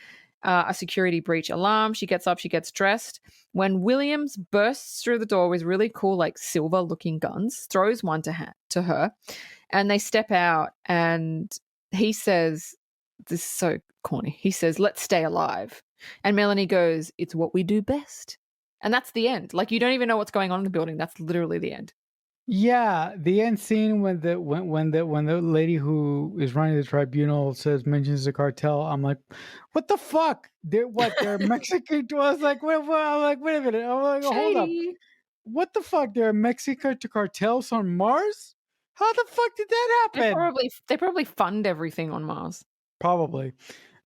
Speaker 2: A security breach alarm. She gets up, she gets dressed. When Williams bursts through the door with really cool, like silver looking guns, throws one to her, and they step out. And he says, "This is so corny." He says, "Let's stay alive." And Melanie goes, "It's what we do best." And that's the end. Like, you don't even know what's going on in the building. That's literally the end.
Speaker 3: Yeah, the end scene when the lady who is running the tribunal mentions the cartel, I'm like, what the fuck? They're Mexican to us? Like, I'm like, wait a minute. I'm like, hold up.
Speaker 2: Shady.
Speaker 3: What the fuck? They're Mexican to cartels on Mars? How the fuck did that happen?
Speaker 2: They probably fund everything on Mars.
Speaker 3: Probably.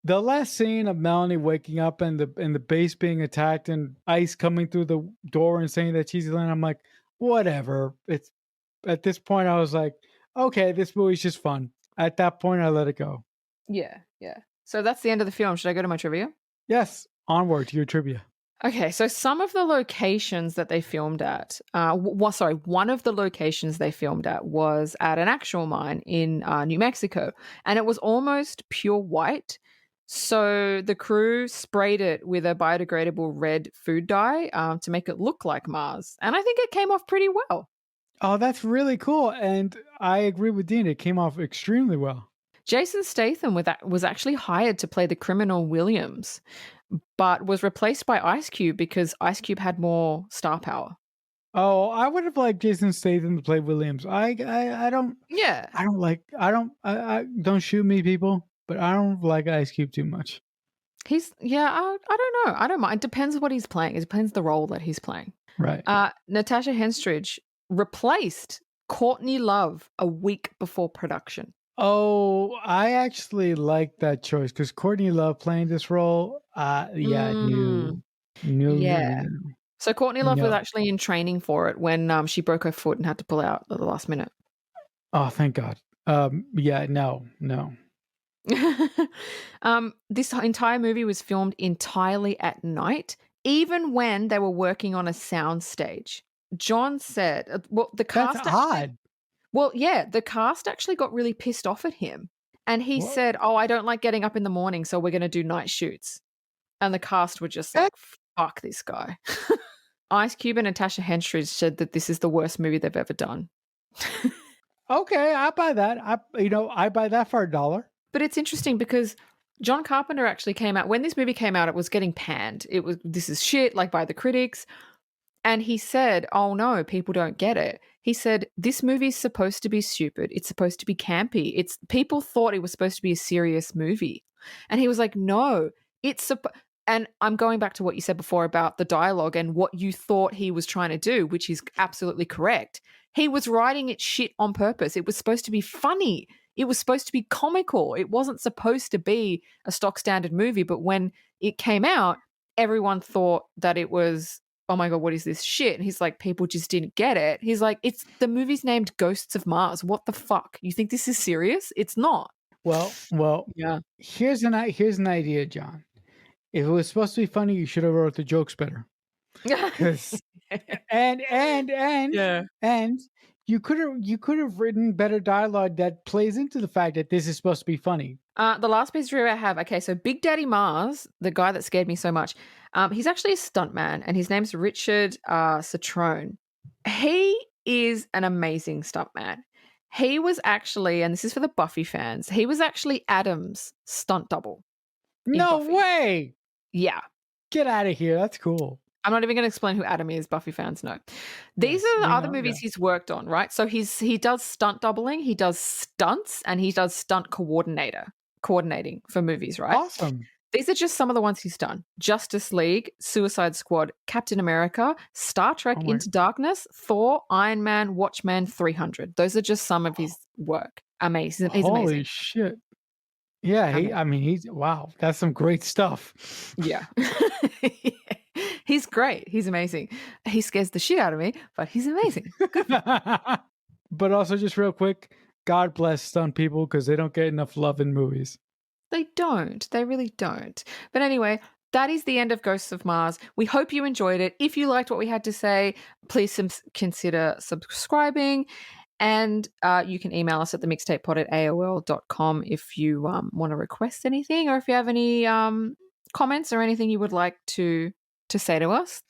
Speaker 3: The last scene of Melanie waking up and the base being attacked and Ice coming through the door and saying that she's alone, I'm like, whatever. It's at this point I was like, okay, this movie's just fun. At that point I let it go.
Speaker 2: Yeah, yeah. So that's the end of the film. Should I go to my trivia?
Speaker 3: Yes, onward to your trivia.
Speaker 2: Okay, so some of the locations that they filmed at, one of the locations they filmed at was at an actual mine in New Mexico, and it was almost pure white. So the crew sprayed it with a biodegradable red food dye to make it look like Mars, and I think it came off pretty well.
Speaker 3: Oh, that's really cool. And I agree with Dean. It came off extremely well.
Speaker 2: Jason Statham was actually hired to play the criminal Williams, but was replaced by Ice Cube because Ice Cube had more star power.
Speaker 3: Oh, I would have liked Jason Statham to play Williams.
Speaker 2: Yeah.
Speaker 3: I don't shoot me, people, but I don't like Ice Cube too much.
Speaker 2: I don't know. I don't mind. It depends what he's playing. It depends the role that he's playing.
Speaker 3: Right.
Speaker 2: Natasha Henstridge replaced Courtney Love a week before production.
Speaker 3: Oh, I actually like that choice because Courtney Love playing this role. Yeah,
Speaker 2: Mm, yeah. So Courtney Love was
Speaker 3: no.
Speaker 2: actually in training for it when she broke her foot and had to pull out at the last minute.
Speaker 3: Oh, thank God. Yeah, no.
Speaker 2: This entire movie was filmed entirely at night, even when they were working on a sound stage. John said, the
Speaker 3: That's
Speaker 2: cast actually,
Speaker 3: odd.
Speaker 2: well, yeah, the cast actually got really pissed off at him. And he
Speaker 3: What?
Speaker 2: said, "Oh, I don't like getting up in the morning, so we're going to do night shoots." And the cast were just
Speaker 3: That
Speaker 2: like, "Fuck this guy." Ice Cube and Natasha Henstridge said that this is the worst movie they've ever done.
Speaker 3: okay, I buy that. I buy that for $1.
Speaker 2: But it's interesting because John Carpenter actually came out when this movie came out, it was getting panned. It was this is shit, like by the critics. And he said, "Oh no, people don't get it." He said, "This movie's supposed to be stupid. It's supposed to be campy. It's people thought it was supposed to be a serious movie." And he was like, "No, and I'm going back to what you said before about the dialogue and what you thought he was trying to do, which is absolutely correct. He was writing it shit on purpose. It was supposed to be funny. It was supposed to be comical. It wasn't supposed to be a stock standard movie, but when it came out, everyone thought that it was, oh my God, what is this shit?" And he's like, people just didn't get it. He's like, it's the movie's named Ghosts of Mars. What the fuck? You think this is serious? It's not.
Speaker 3: Well,
Speaker 2: Yeah.
Speaker 3: here's an idea, John. If it was supposed to be funny, you should have wrote the jokes better. Because and
Speaker 2: Yeah.
Speaker 3: and you could have written better dialogue that plays into the fact that this is supposed to be funny.
Speaker 2: The last piece of review I have, okay, so Big Daddy Mars, the guy that scared me so much, he's actually a stuntman, and his name's Richard Citrone. He is an amazing stuntman. He was actually, and this is for the Buffy fans, he was actually Adam's stunt double in
Speaker 3: No
Speaker 2: Buffy.
Speaker 3: way!
Speaker 2: Yeah.
Speaker 3: Get out of here. That's cool.
Speaker 2: I'm not even going to explain who Adam is. Buffy fans know. These
Speaker 3: Yes,
Speaker 2: are the
Speaker 3: we
Speaker 2: other
Speaker 3: know.
Speaker 2: movies he's worked on, right? So he does stunt doubling, he does stunts, and he does stunt coordinating for movies, right?
Speaker 3: Awesome.
Speaker 2: These are just some of the ones he's done: Justice League, Suicide Squad, Captain America, Star Trek
Speaker 3: Oh my-
Speaker 2: Into Darkness, Thor, Iron Man, Watchmen, 300. Those are just some of his work. Amazing. He's
Speaker 3: Holy
Speaker 2: amazing.
Speaker 3: shit. Yeah, he's wow. That's some great stuff.
Speaker 2: Yeah. He's great. He's amazing. He scares the shit out of me, but he's amazing.
Speaker 3: But also, just real quick, God bless stunt people because they don't get enough love in movies.
Speaker 2: They don't. They really don't. But anyway, that is the end of Ghosts of Mars. We hope you enjoyed it. If you liked what we had to say, please consider subscribing. And you can email us at themixtapepod@aol.com if you want to request anything, or if you have any comments or anything you would like to say to us.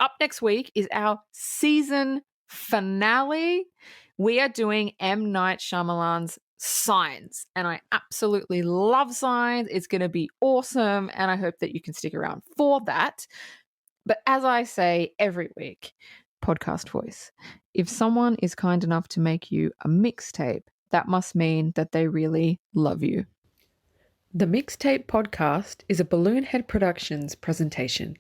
Speaker 2: Up next week is our season finale. We are doing M. Night Shyamalan's Signs, and I absolutely love Signs. It's going to be awesome, and I hope that you can stick around for that. But as I say every week, podcast voice, if someone is kind enough to make you a mixtape, that must mean that they really love you. The Mixtape Podcast is a Balloonhead Productions presentation.